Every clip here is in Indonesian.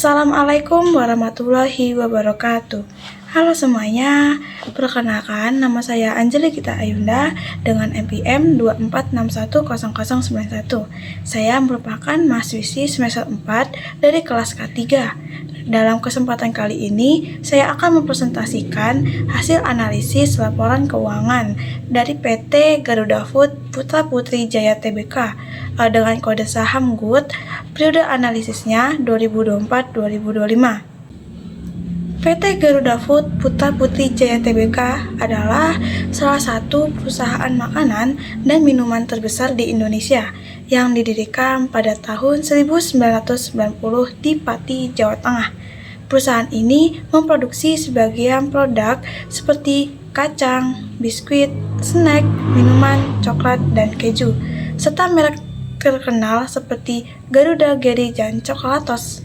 Assalamualaikum warahmatullahi wabarakatuh. Halo semuanya, perkenalkan nama saya Anjeli Gita Ayunda dengan NPM 24610091. Saya merupakan mahasiswi semester 4 dari kelas K3. Dalam kesempatan kali ini, saya akan mempresentasikan hasil analisis laporan keuangan dari PT Garuda Food Putra Putri Jaya Tbk dengan kode saham GUT. Periode analisisnya 2024-2025. PT Garuda Food Putra Putri Jaya Tbk adalah salah satu perusahaan makanan dan minuman terbesar di Indonesia yang didirikan pada tahun 1990 di Pati, Jawa Tengah. Perusahaan ini memproduksi sebagian produk seperti kacang, biskuit, snack, minuman, coklat, dan keju, serta merek terkenal seperti Garuda Geri dan Coklatos.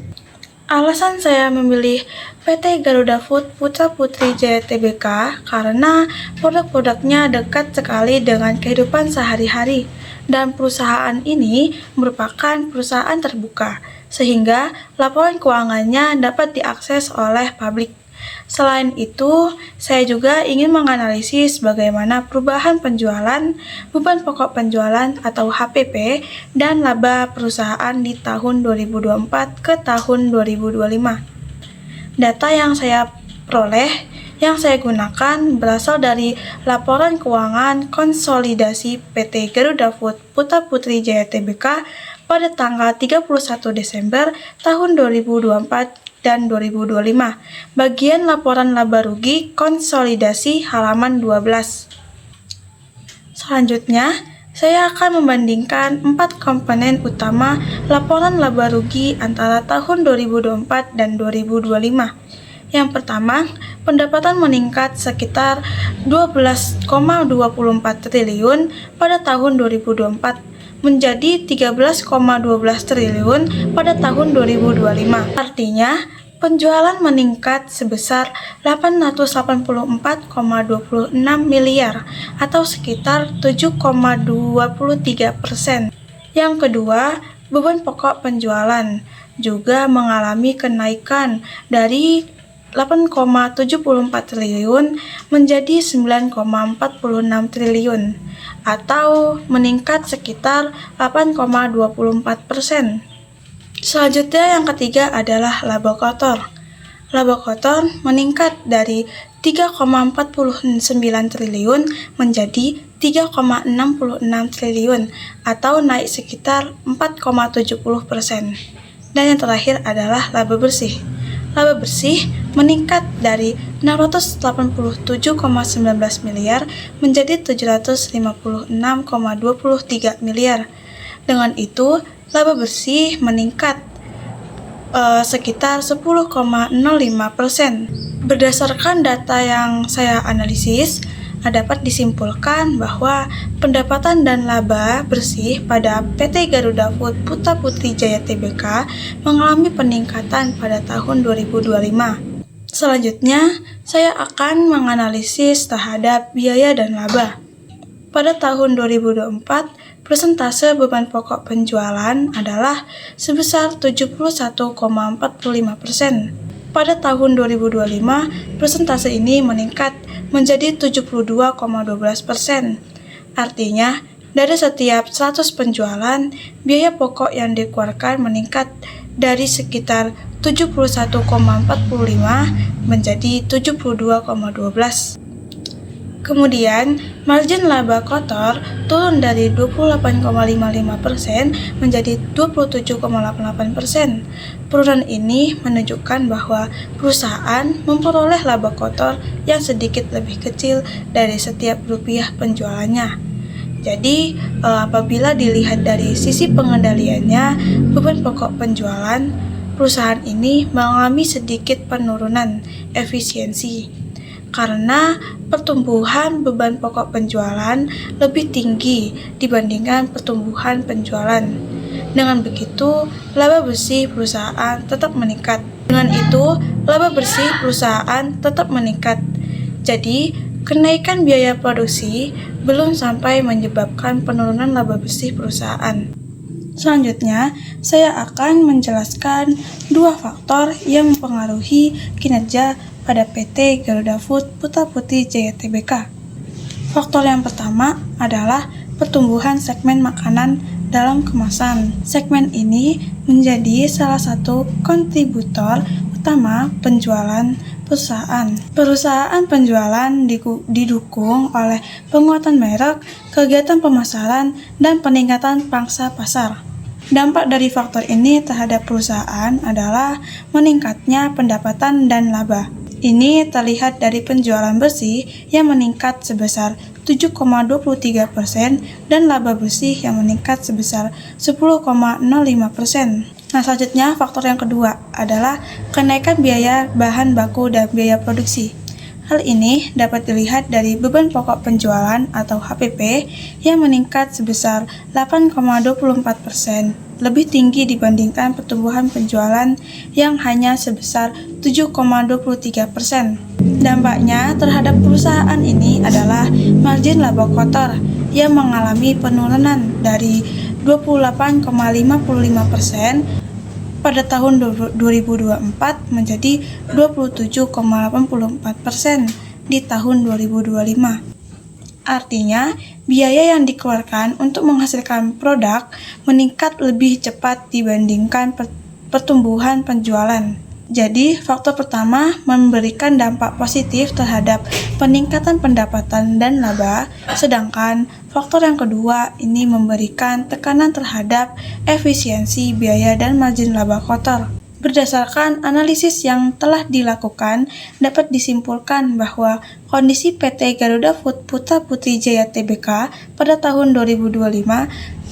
Alasan saya memilih PT Garuda Food Putra Putri Jaya Tbk karena produk-produknya dekat sekali dengan kehidupan sehari-hari dan perusahaan ini merupakan perusahaan terbuka sehingga laporan keuangannya dapat diakses oleh publik. Selain itu, saya juga ingin menganalisis bagaimana perubahan penjualan, beban pokok penjualan atau HPP, dan laba perusahaan di tahun 2024 ke tahun 2025. Data yang saya peroleh, yang saya gunakan berasal dari laporan keuangan konsolidasi PT Garuda Food Putra Putri Jaya Tbk pada tanggal 31 Desember tahun 2024 dan 2025, bagian laporan laba rugi konsolidasi halaman 12. Selanjutnya, saya akan membandingkan 4 komponen utama laporan laba rugi antara tahun 2024 dan 2025. Yang pertama, pendapatan meningkat sekitar 12,24 triliun pada tahun 2024 menjadi 13,12 triliun pada tahun 2025. Artinya, penjualan meningkat sebesar 884,26 miliar atau sekitar 7,23%. Yang kedua, beban pokok penjualan juga mengalami kenaikan dari 8,74 triliun menjadi 9,46 triliun atau meningkat sekitar 8,24%. Selanjutnya yang ketiga adalah laba kotor. Laba kotor meningkat dari 3,49 triliun menjadi 3,66 triliun atau naik sekitar 4,70%. Dan yang terakhir adalah laba bersih. Laba bersih meningkat dari 687,19 miliar menjadi 756,23 miliar. Dengan itu, laba bersih meningkat sekitar 10,05%. Berdasarkan data yang saya analisis, dapat disimpulkan bahwa pendapatan dan laba bersih pada PT Garuda Food Putra Putri Jaya Tbk mengalami peningkatan pada tahun 2025. Selanjutnya, saya akan menganalisis terhadap biaya dan laba. Pada tahun 2024, persentase beban pokok penjualan adalah sebesar 71,45%. Pada tahun 2025, persentase ini meningkat menjadi 72,12%. Artinya, dari setiap 100 penjualan, biaya pokok yang dikeluarkan meningkat dari sekitar 71,45 menjadi 72,12. Kemudian, margin laba kotor turun dari 28,55% menjadi 27,88%. Penurunan ini menunjukkan bahwa perusahaan memperoleh laba kotor yang sedikit lebih kecil dari setiap rupiah penjualannya. Jadi, apabila dilihat dari sisi pengendaliannya, beban pokok penjualan, perusahaan ini mengalami sedikit penurunan efisiensi karena pertumbuhan beban pokok penjualan lebih tinggi dibandingkan pertumbuhan penjualan. Dengan begitu, laba bersih perusahaan tetap meningkat. Dengan itu, laba bersih perusahaan tetap meningkat. Jadi, kenaikan biaya produksi belum sampai menyebabkan penurunan laba bersih perusahaan. Selanjutnya, saya akan menjelaskan dua faktor yang mempengaruhi kinerja pada PT Garuda Food Putra Putri Jaya Tbk. Faktor yang pertama adalah pertumbuhan segmen makanan dalam kemasan. Segmen ini menjadi salah satu kontributor utama penjualan perusahaan. Perusahaan penjualan didukung oleh penguatan merek, kegiatan pemasaran, dan peningkatan pangsa pasar. Dampak dari faktor ini terhadap perusahaan adalah meningkatnya pendapatan dan laba. Ini terlihat dari penjualan bersih yang meningkat sebesar 7,23% dan laba bersih yang meningkat sebesar 10,05%. Nah, selanjutnya faktor yang kedua adalah kenaikan biaya bahan baku dan biaya produksi. Hal ini dapat dilihat dari beban pokok penjualan atau HPP yang meningkat sebesar 8,24%, lebih tinggi dibandingkan pertumbuhan penjualan yang hanya sebesar 7,23%. Dampaknya terhadap perusahaan ini adalah margin laba kotor yang mengalami penurunan dari 28,55% pada tahun 2024 menjadi 27,84% di tahun 2025. Artinya, biaya yang dikeluarkan untuk menghasilkan produk meningkat lebih cepat dibandingkan pertumbuhan penjualan. Jadi, faktor pertama memberikan dampak positif terhadap peningkatan pendapatan dan laba, sedangkan faktor yang kedua ini memberikan tekanan terhadap efisiensi biaya dan margin laba kotor. Berdasarkan analisis yang telah dilakukan, dapat disimpulkan bahwa kondisi PT Garuda Food Putra Putri Jaya Tbk pada tahun 2025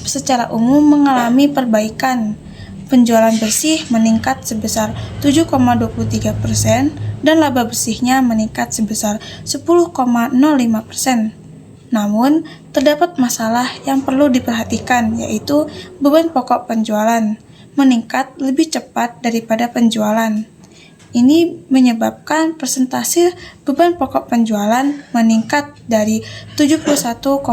secara umum mengalami perbaikan. Penjualan bersih meningkat sebesar 7,23% dan laba bersihnya meningkat sebesar 10,05%. Namun, terdapat masalah yang perlu diperhatikan, yaitu beban pokok penjualan meningkat lebih cepat daripada penjualan. Ini menyebabkan persentase beban pokok penjualan meningkat dari 71,45%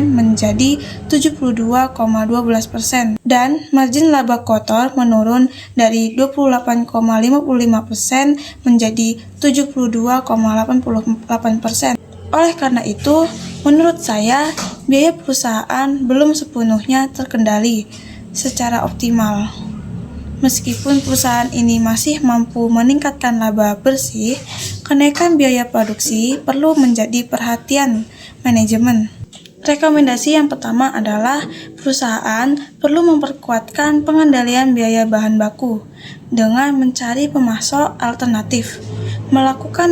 menjadi 72,12% dan margin laba kotor menurun dari 28,55% menjadi 72,88%. Oleh karena itu, menurut saya, biaya perusahaan belum sepenuhnya terkendali secara optimal. Meskipun perusahaan ini masih mampu meningkatkan laba bersih, kenaikan biaya produksi perlu menjadi perhatian manajemen. Rekomendasi yang pertama adalah perusahaan perlu memperkuatkan pengendalian biaya bahan baku dengan mencari pemasok alternatif, melakukan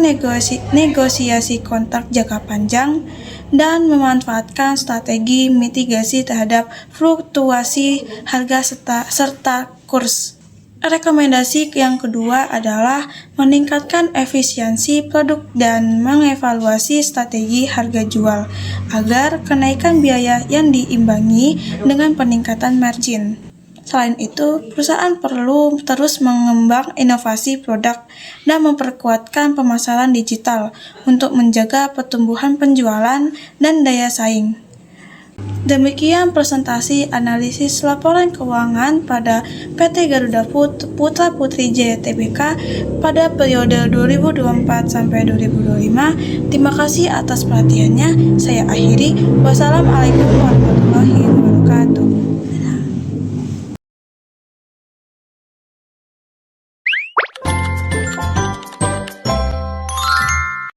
negosiasi kontrak jangka panjang, dan memanfaatkan strategi mitigasi terhadap fluktuasi harga serta kurs. Rekomendasi yang kedua adalah meningkatkan efisiensi produk dan mengevaluasi strategi harga jual agar kenaikan biaya yang diimbangi dengan peningkatan margin. Selain itu, perusahaan perlu terus mengembang inovasi produk dan memperkuatkan pemasaran digital untuk menjaga pertumbuhan penjualan dan daya saing. Demikian presentasi analisis laporan keuangan pada PT Garuda Food Putra Putri Jaya Tbk pada periode 2024 sampai 2025. Terima kasih atas perhatiannya. Saya akhiri. Wassalamualaikum warahmatullahi wabarakatuh.